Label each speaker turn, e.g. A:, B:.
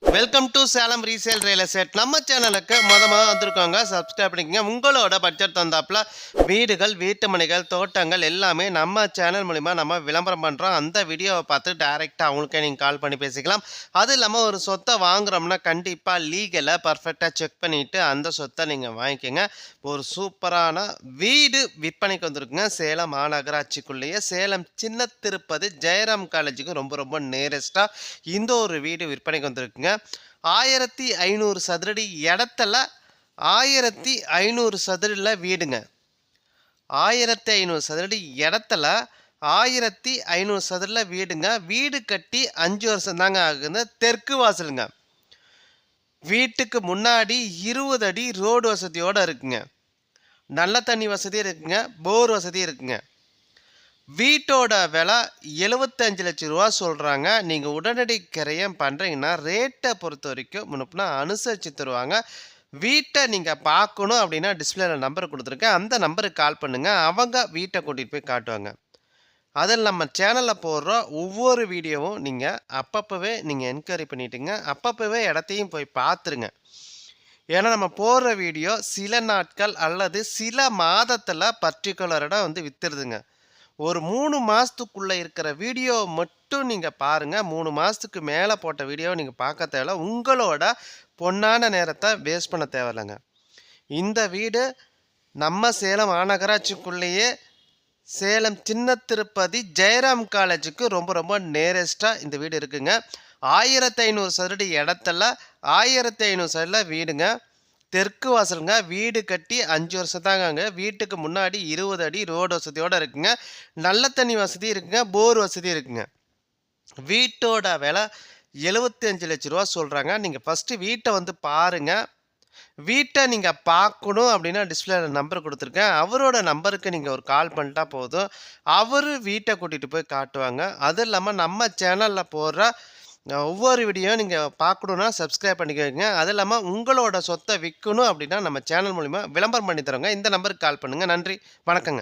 A: Welcome to Salem resale real estate. நம்ம சேனலுக்கு மொதமாக வந்திருக்கோங்க, subscribe பண்ணிக்கங்க. உங்களோட பட்ஜெட் தந்தாப்புல வீடுகள், வீட்டு மனைகள், தோட்டங்கள் எல்லாமே நம்ம சேனல் மூலிமா நம்ம விளம்பரம் பண்ணுறோம். அந்த வீடியோவை பார்த்து டைரெக்டாக அவங்களுக்கே நீங்கள் கால் பண்ணி பேசிக்கலாம். அது இல்லாமல் ஒரு சொத்தை வாங்குறோம்னா கண்டிப்பாக லீகலாக பர்ஃபெக்டாக செக் பண்ணிவிட்டு அந்த சொத்தை நீங்கள் வாங்கிக்கோங்க. ஒரு சூப்பரான வீடு விற்பனைக்கு வந்திருக்குங்க. சேலம் மாநகராட்சிக்குள்ளேயே சேலம் சின்ன திருப்பதி ஜெயராம் காலேஜுக்கு ரொம்ப ரொம்ப நேரஸ்ட்டாக இந்த ஒரு வீடு விற்பனைக்கு வந்திருக்குங்க. 1500 சதுரடி இடத்துல 1500 சதுரடியில் வீடுங்க. 1500 சதுரடி இடத்துல 1500 சதுரடியில் வீடுங்க. வீடு கட்டி 5 வருஷம் தாங்க ஆகுது. தெற்கு வாசலுங்க. வீட்டுக்கு முன்னாடி 20 அடி ரோடு வசதியோடு இருக்குங்க. நல்ல தண்ணி வசதி இருக்குங்க. போர் வசதி இருக்குங்க. வீட்டோட விலை 75 லட்சம் ரூபா சொல்கிறாங்க. நீங்கள் உடனடி கிரயம் பண்ணுறீங்கன்னா ரேட்டை பொறுத்த வரைக்கும் முன்னப்பினா அனுசரித்து தருவாங்க. வீட்டை நீங்கள் பார்க்கணும் அப்படின்னா டிஸ்பிளேல நம்பர் கொடுத்துருக்கேன். அந்த நம்பருக்கு கால் பண்ணுங்கள். அவங்க வீட்டை கூட்டிகிட்டு போய் காட்டுவாங்க. அதில் நம்ம சேனலில் போடுற ஒவ்வொரு வீடியோவும் நீங்கள் அப்பப்போவே நீங்கள் என்கொயரி பண்ணிட்டுங்க. அப்பப்போவே இடத்தையும் போய் பார்த்துருங்க. ஏன்னா நம்ம போடுற வீடியோ சில நாட்கள் அல்லது சில மாதத்தில் பர்டிகுலர் இடம் வந்து விற்றுருதுங்க. ஒரு 3 மாதத்துக்குள்ளே இருக்கிற வீடியோ மட்டும் நீங்கள் பாருங்கள். 3 மாதத்துக்கு மேலே போட்ட வீடியோவை நீங்கள் பார்க்க தேவையில்ல. உங்களோட பொன்னான நேரத்தை வேஸ்ட் பண்ண தேவையில்லைங்க. இந்த வீடு நம்ம சேலம் மாநகராட்சிக்குள்ளேயே சேலம் சின்ன திருப்பதி ஜெயராம் காலேஜுக்கு ரொம்ப ரொம்ப நேரஸ்ட்டாக இந்த வீடு இருக்குங்க. 1500 சதுரடி இடத்துல 1500 சதுரடியில் வீடுங்க. தெற்கு வாசலுங்க. வீடு கட்டி 5 வருஷம் தாங்க. வீட்டுக்கு முன்னாடி 20 அடி ரோடு வசதியோடு இருக்குங்க. நல்ல தண்ணி வசதி இருக்குங்க. போர் வசதி இருக்குங்க. வீட்டோட விலை 75 லட்ச ரூபா சொல்கிறாங்க. நீங்கள் ஃபஸ்ட்டு வீட்டை வந்து பாருங்கள். வீட்டை நீங்கள் பார்க்கணும் அப்படின்னா டிஸ்பிளேல நம்பர் கொடுத்துருக்கேன். அவரோட நம்பருக்கு நீங்கள் ஒரு கால் பண்ணிட்டா போதும். அவர் வீட்டை கூட்டிகிட்டு போய் காட்டுவாங்க. அது இல்லாமல் நம்ம சேனலில் போடுற ஒவ்வொரு வீடியோ நீங்கள் பார்க்கணுன்னா சப்ஸ்கிரைப் பண்ணிக்கோங்க. அது இல்லாமல் உங்களோட சொத்தை விற்கணும் அப்படின்னா நம்ம சேனல் மூலிமா விளம்பரம் பண்ணி தரோங்க. இந்த நம்பருக்கு கால் பண்ணுங்கள். நன்றி, வணக்கங்க.